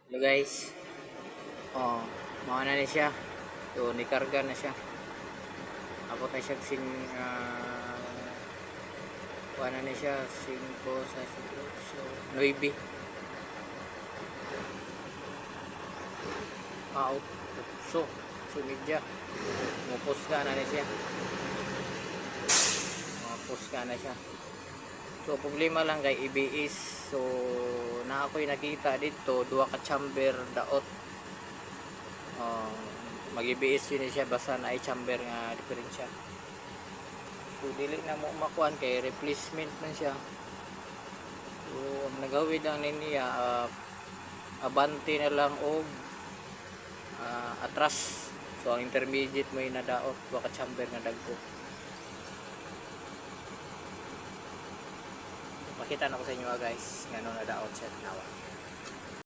Hello guys. Oh, mao na ni siya. So nikarga na siya. Abot na siya sing na ni siya 5 sa 9. Out. So media. Mupos ka na ni siya. Mupos ka na siya. So problema lang kay EBS. So na ako'y nakita dito duha ka chamber daot. Mag-EBS yun siya basta na ay chamber nga diferensya. So dili na mo makuan kay replacement man siya. So ang nagawid lang niya abante na lang og atras. So ang intermediate mo yung nadaot duha ka chamber nga dagko. Makita na ko sa inyo guys ngano nadaot siya nawa.